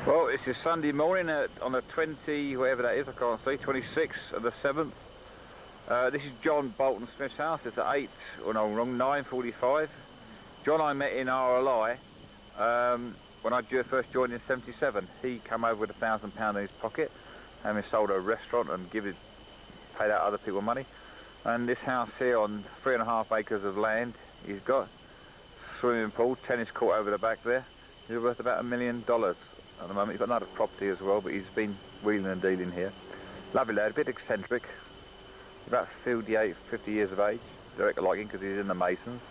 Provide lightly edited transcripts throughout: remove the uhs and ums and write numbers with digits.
Well, it's a Sunday morning on the 20, whatever that is, I can't see, 26th of the 7th. This is John Bolton Smith's house. It's at 8, or no, wrong, 9:45. John I met in RLI when I first joined in 77. He came over with £1,000 in his pocket, having sold a restaurant and paid out other people money. And this house here on 3.5 acres of land, he's got swimming pool, tennis court over the back there. He's worth about $1 million. At the moment, he's got another property as well, but he's been wheeling and dealing here. Lovely lad, a bit eccentric, about 58, 50 years of age. Direct like him because he's in the Masons.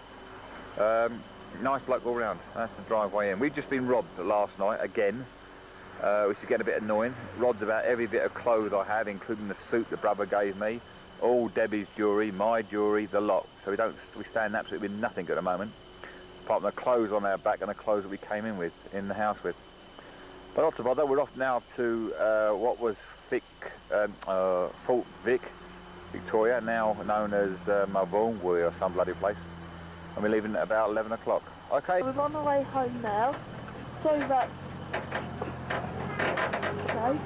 Nice bloke all round. That's the driveway in. We've just been robbed last night again, which is getting a bit annoying. Robbed about every bit of clothes I had, including the suit the brother gave me, all Debbie's jewellery, my jewellery, the lot. So we stand absolutely with nothing at the moment, apart from the clothes on our back and the clothes that we came in the house with. But not to bother, we're off now to what was Fort Vic, Victoria, now known as Malawi or some bloody place. And we're leaving at about 11 o'clock. Okay? We're on the way home now, so that... Okay.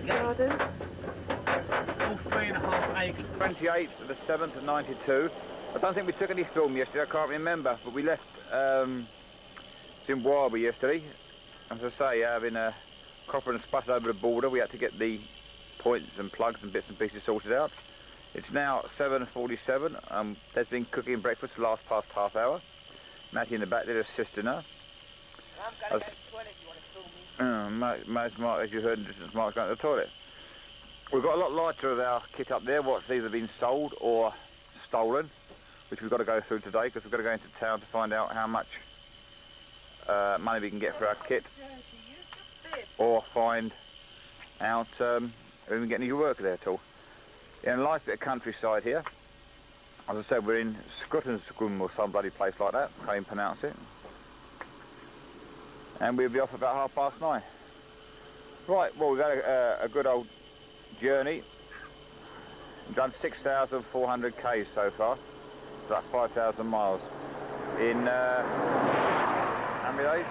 Garden. All 3.5 acres. 28th of the 7th of 92. I don't think we took any film yesterday, I can't remember, but we left Zimbabwe yesterday. As I say, having a copper and sputter over the border, we had to get the points and plugs and bits and pieces sorted out. It's now 7:47. There's been cooking breakfast for the last past half hour. Matty in the back there assisting her. I'm going to go to the toilet if you want to film me. Mark, as you heard in distance, Mark's going to the toilet. We've got a lot lighter of our kit up there, what's either been sold or stolen, which we've got to go through today because we've got to go into town to find out how much money we can get for our kit, or find out if we can get any work there at all. In a nice bit of countryside here. As I said, we're in Scrutenscrum or some bloody place like that, can't even pronounce it. And we'll be off about 9:30. Right, well, we've had a good old journey. We've done 6,400 k's so far, so that's 5,000 miles. In how many days?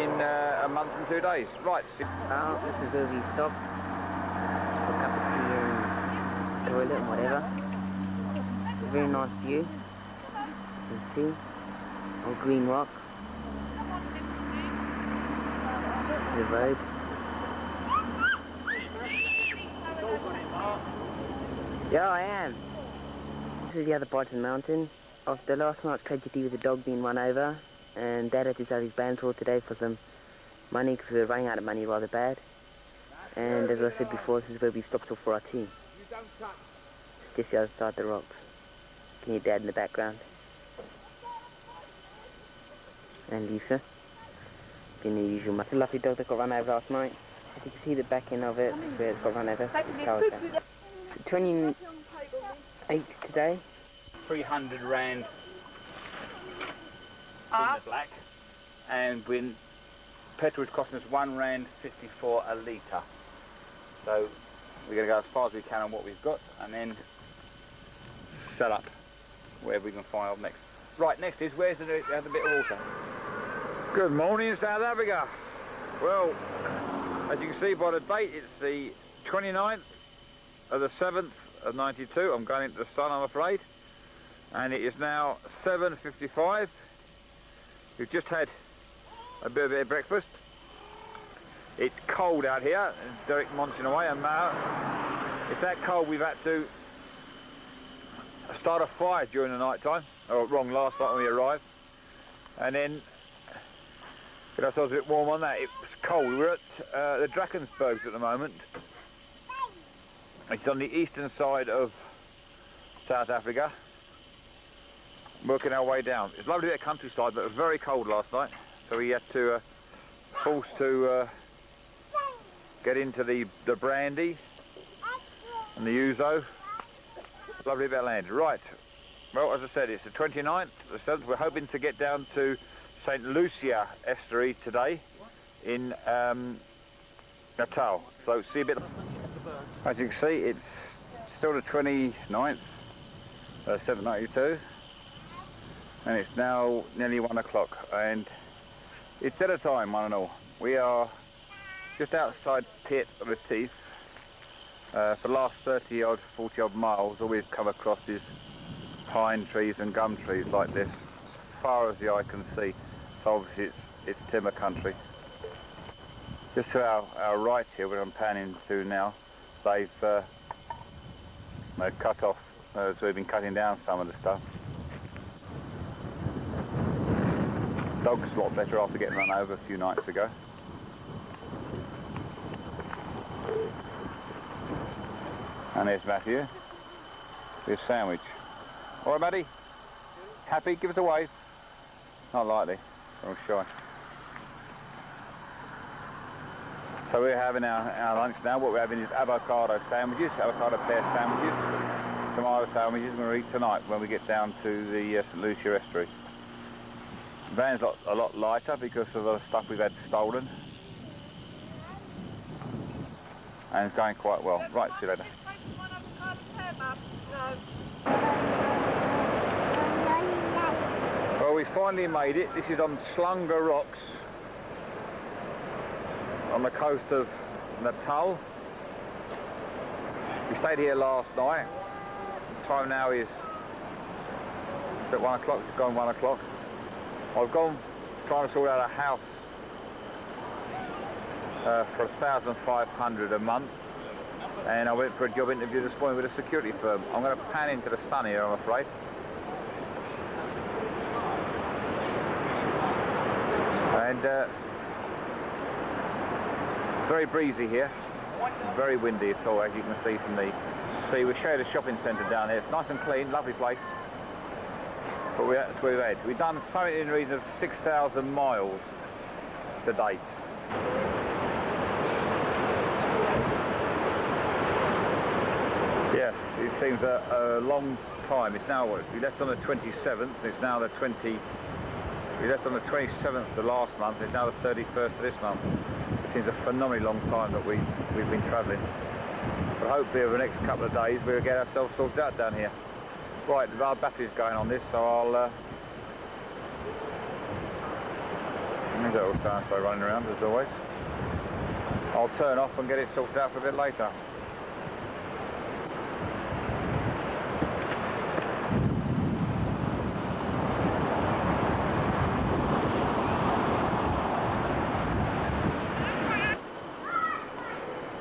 In a month and 2 days. Right. Well, this is where we stop. A cup of tea and toilet and whatever. It's a very nice view. You can see. All green rock. The road. Yeah, I am. This is the other part of the mountain. After last night's tragedy with the dog being run over, and Dad had to sell his bandsaw today for some money because we were running out of money rather bad. And as I said before, this is where we stopped off for our tea. It's just the other side of the rocks. You can hear Dad in the background. And Lisa. Being the usual much lovely dog that got run over last night. As you can see the back end of it, where it's got run over. It's 28 today. 300 rand in the black, and when petrol is costing us £1.54 a litre. So we're going to go as far as we can on what we've got, and then sell up wherever we can find out next. Right, next is where's the bit of water. Good morning, South Africa. Well, as you can see by the date, it's the 29th of the 7th of 92. I'm going into the sun, I'm afraid. And it is now 7:55. We've just had a bit of breakfast. It's cold out here, and Derek munching away, and it's that cold we've had to start a fire during the night time. Oh, wrong, last night when we arrived. And then get ourselves a bit warm on that. It's cold. We're at the Drakensbergs at the moment. It's on the eastern side of South Africa. Working our way down. It's a lovely bit of countryside, but it was very cold last night, so we had to forced to get into the brandy and the ouzo. Lovely bit of land. Right. Well, as I said, it's the 29th, the 7th. We're hoping to get down to St. Lucia Estuary today in Natal. So see a bit. As you can see, it's still the 29th, 792. And it's now nearly 1 o'clock, and It's dinner time, one and all. We are just outside Pit of the Teeth. For the last 30 odd, 40 odd miles, all we've come across is pine trees and gum trees like this, as far as the eye can see. So obviously it's timber country. Just to our right here, where I'm panning to now, they've cut off, so we've been cutting down some of the stuff. Dog's a lot better after getting run over a few nights ago. And there's Matthew, his sandwich. All right, Matty? Happy? Give us a wave. Not likely, I'm shy. So we're having our lunch now. What we're having is avocado sandwiches, avocado pear sandwiches, tomato sandwiches. We're going to eat tonight when we get down to the St. Lucia estuary. The van's a lot lighter because of the stuff we've had stolen. And it's going quite well. Right, see you later. Well, we finally made it. This is on Slunga Rocks, on the coast of Natal. We stayed here last night. The time now is at 1 o'clock, it's gone 1 o'clock. I've gone trying to sort out a house for $1,500 a month, and I went for a job interview this morning with a security firm. I'm going to pan into the sun here, I'm afraid. And very breezy here, very windy at all, as you can see from the sea. We showed a shopping centre down here. It's nice and clean, lovely place. But that's where we've had. We've done something in the region of 6,000 miles to date. Yes, it seems a long time. It's now, we left on the 27th, it's now the 20... We left on the 27th of last month, it's now the 31st of this month. It seems a phenomenally long time that we've been travelling. But hopefully over the next couple of days we'll get ourselves sorted out down here. Right, our battery's going on this, so I'll... there's that old so running around as always. I'll turn off and get it sorted out for a bit later.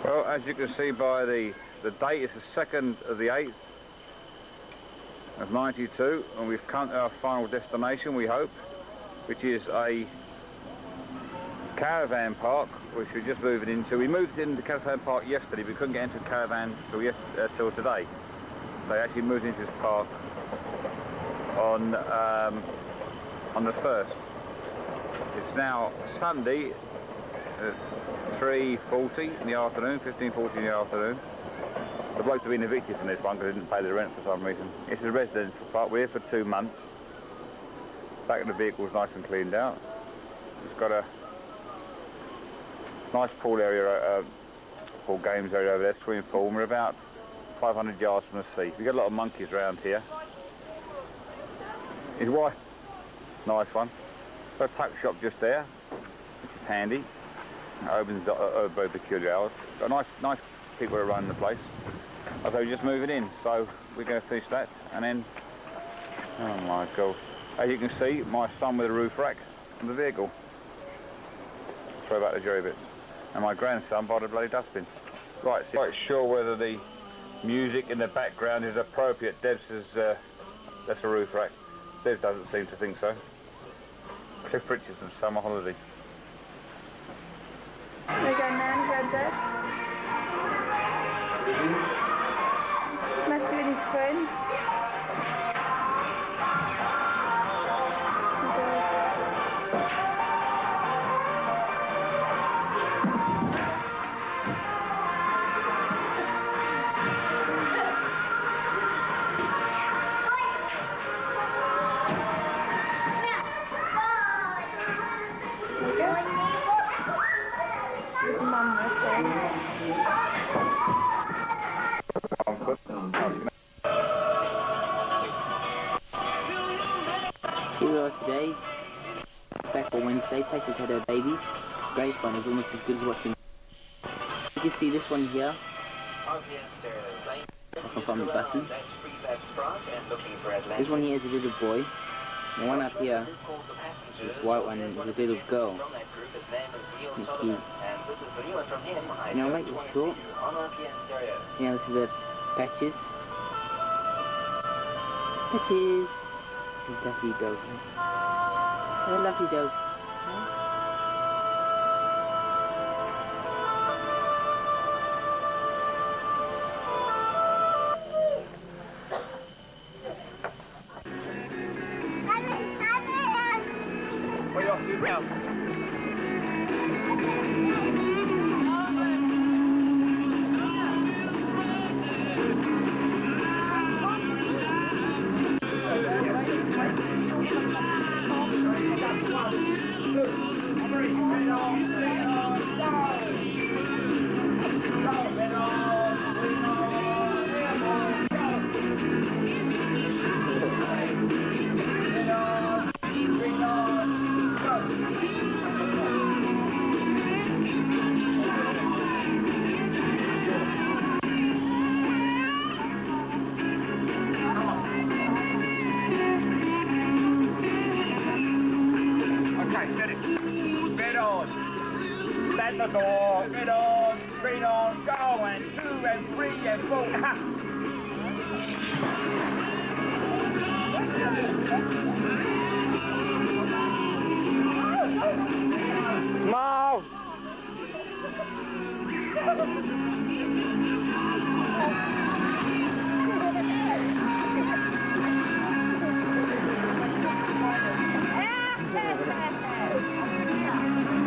Well, as you can see by the date, it's the 2nd of the 8th of 92, and we've come to our final destination, we hope, which is a caravan park, which we're just moving into. We moved into the caravan park yesterday, but we couldn't get into the caravan till today. So we actually moved into this park on the 1st. It's now Sunday. It's 3:40 in the afternoon, 15:40 in the afternoon. The blokes have been evicted from this one because they didn't pay the rent for some reason. It's a residential park. We're here for 2 months. Back of the vehicle's nice and cleaned out. It's got a nice pool area, pool games area over there, swimming pool. We're about 500 yards from the sea. We've got a lot of monkeys around here. His wife, nice one. Got a tuck shop just there, which is handy. It opens at very peculiar hours. Got nice people that run the place. So we're just moving in, so we're going to finish that, and then, oh my God. As you can see, my son with a roof rack on the vehicle. Throw back the jury bit. And my grandson by the bloody dustbin. Right, so I'm not sure whether the music in the background is appropriate. Dev says that's a roof rack. Dev doesn't seem to think so. Cliff Richardson's summer holiday. We're going now, Granddad. Matthew and his friend. Today, back for Wednesday. Patches had her babies. Great fun. It was almost as good as watching. You can see this one here. I can find the button. This one here is a little boy. The one up here, this white one, is a little girl. Nikki. Now make this short. Now this is the Patches. Patches. Lovely dog. Oh, lovely dog. What are you off to now? Let the door, get on, green on, go, and 2 and 3 and 4. Small.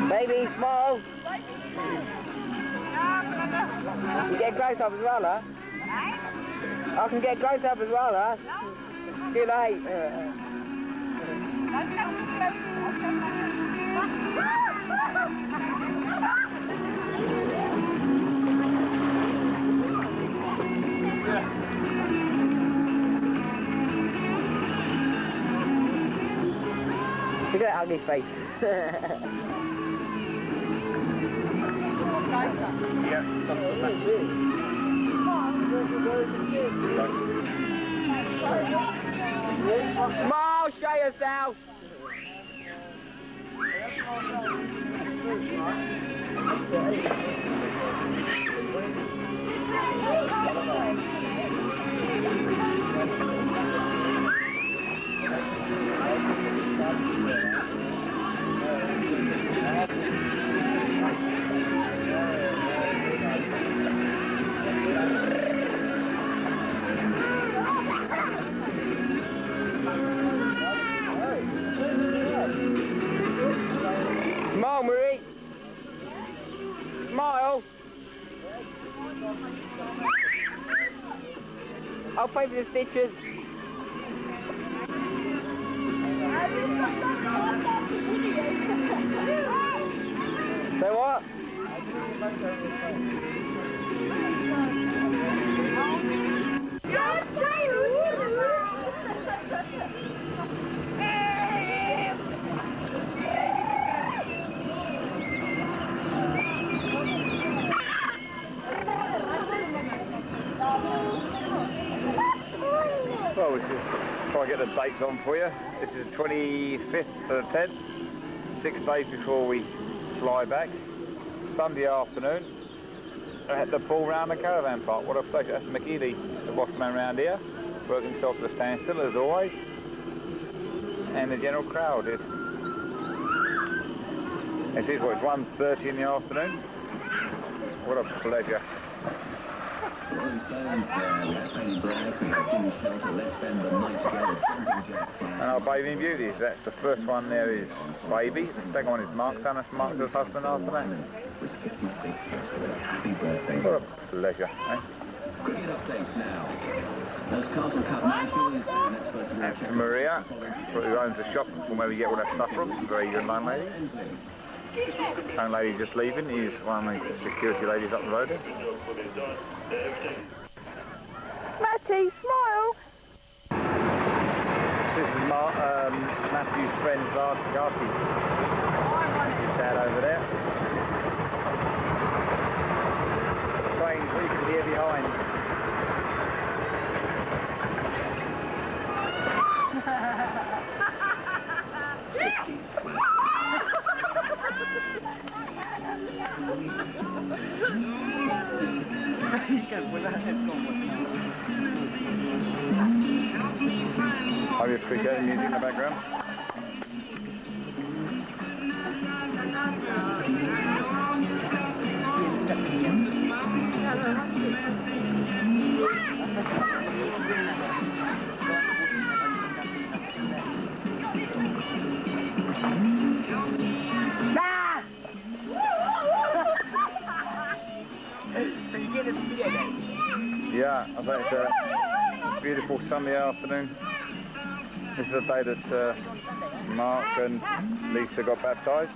Baby, small. You get close up as well, huh? I can get close up as well, huh? Too late. Look at that ugly face. Yeah. Small, show yourself. Smile, Marie. Smile. I'll pay for the stitches. Say what? Well, we'll just try and get the dates on for you. This is the 25th to the 10th, 6 days before we fly back. Sunday afternoon at the pull round the caravan park. What a pleasure. That's Mickey, the boss man around here, working himself to a standstill as always. And the general crowd is. This is what, it's 1:30 in the afternoon. What a pleasure. And our bathing beauties, that's the first one there is Baby, the second one is Mark's son, that's Mark's husband after that. What a pleasure, eh? That's Maria, who owns the shop from where we get all that stuff from, very good young lady. Young lady just leaving, he's one of the security ladies up the road there. Matty, smile! This is Matthew's friend Garty. His dad over there. The trains you can hear behind. Hope you appreciate the music in the background. Yeah, I think it's a beautiful sunny afternoon. This is the day that Mark and Lisa got baptised.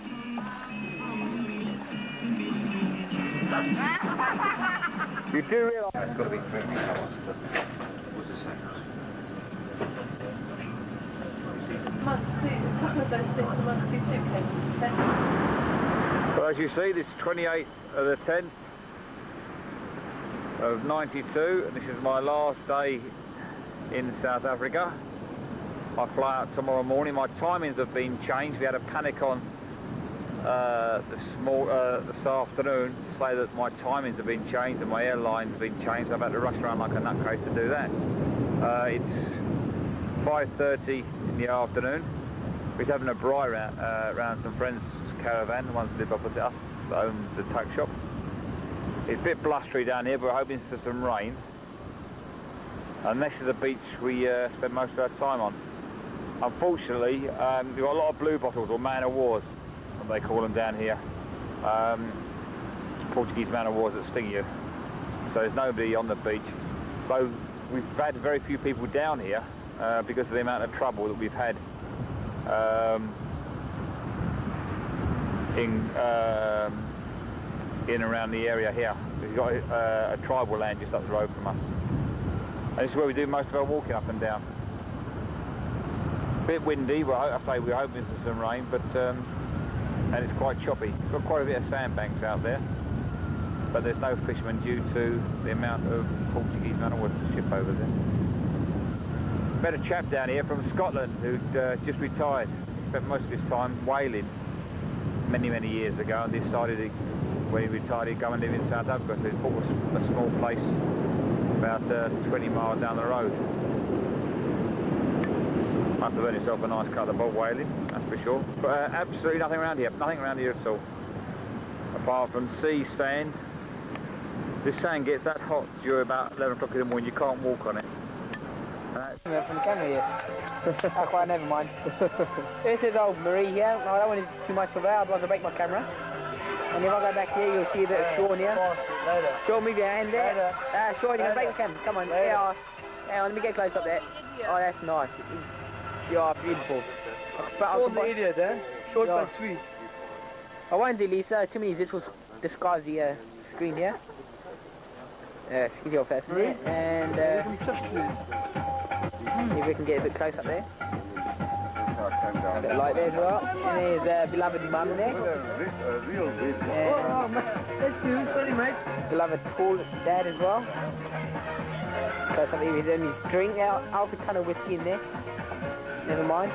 You do realise it's got to be moving hours, doesn't it? What's it say? Well, as you see, this is 28th of the 10th of 92, and this is my last day in South Africa. I fly out tomorrow morning. My timings have been changed. We had a panic on this afternoon to say that my timings have been changed and my airlines have been changed. I've had to rush around like a nutcase to do that. It's 5:30 in the afternoon. We're having a braai around some friends' caravan, the ones that live opposite us, that own the tuck shop. It's a bit blustery down here, but we're hoping for some rain. And next to the beach we spend most of our time on. Unfortunately, we've got a lot of blue bottles, or man-o'-wars, what they call them down here. Portuguese man-o'-wars that sting you. So there's nobody on the beach. So we've had very few people down here because of the amount of trouble that we've had in and around the area here. We've got a tribal land just up the road from us. And this is where we do most of our walking up and down. A bit windy, we're hoping for some rain, but and it's quite choppy. We've got quite a bit of sandbanks out there, but there's no fishermen due to the amount of Portuguese man-o'-war ship over there. Met a chap down here from Scotland who'd just retired. He spent most of his time whaling many years ago, and decided when he retired he'd go and live in South Africa. So he bought a small place about 20 miles down the road. Must have earned himself a nice cut of bob whaling, that's for sure. But absolutely nothing around here, nothing around here at all. Apart from sea, sand. This sand gets that hot during about 11 o'clock in the morning, you can't walk on it. From the camera here. Oh, quite, never mind. This is old Marie here. No, I don't want to do too much of that, otherwise I'll break my camera. And if I go back here, you'll see a bit of Sean here. Sean, move your hand there. Sean, you're going to break the camera. Come on. Hang on, let me get close up there. Oh, that's nice. You are beautiful. Sean the idiot, eh? Short but sweet. I won't do, Lisa. Too many visuals disguise the screen here. Excuse your face. And if we can get a bit close up there. A bit light there as well. And there's beloved mum there. That's you. Sorry, mate. Beloved tall dad as well. So something he's only drink out. I'll put a ton of whiskey in there. Never mind.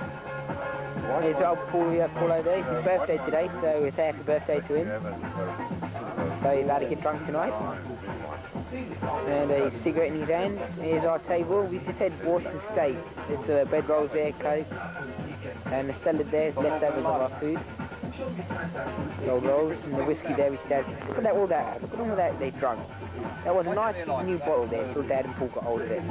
There's old Paul over there. It's his birthday today, so we say happy birthday to him. So he's allowed to get drunk tonight. And a cigarette in his hand. Here's our table. We just had Washington Steak. There's bread rolls there, Coke, and the salad there, leftovers of our food. The old rolls and the whiskey there, which Dad. Look at all that they drunk. That was a nice new bottle there until Dad and Paul got hold of it.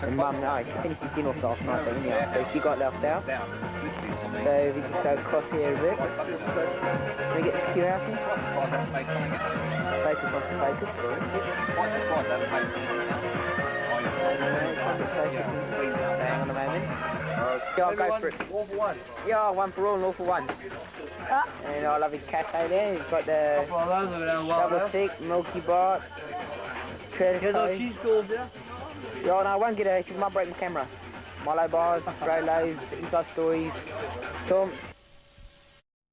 And Mum, no, she finished the dinner last night though, anyhow, so she got left out. So we just go across here a bit. Can we get the queue out here? Focus. Hang on a moment. Yeah, I'll go for it. All for one. Yeah, one for all and all for one. And I love his cafe there. He's got the double thick, milky bar, treasure. Here's our cheese balls there. Yeah, no, I won't get her. She might break my camera. Malai bars, great lives, inside stories. Tom,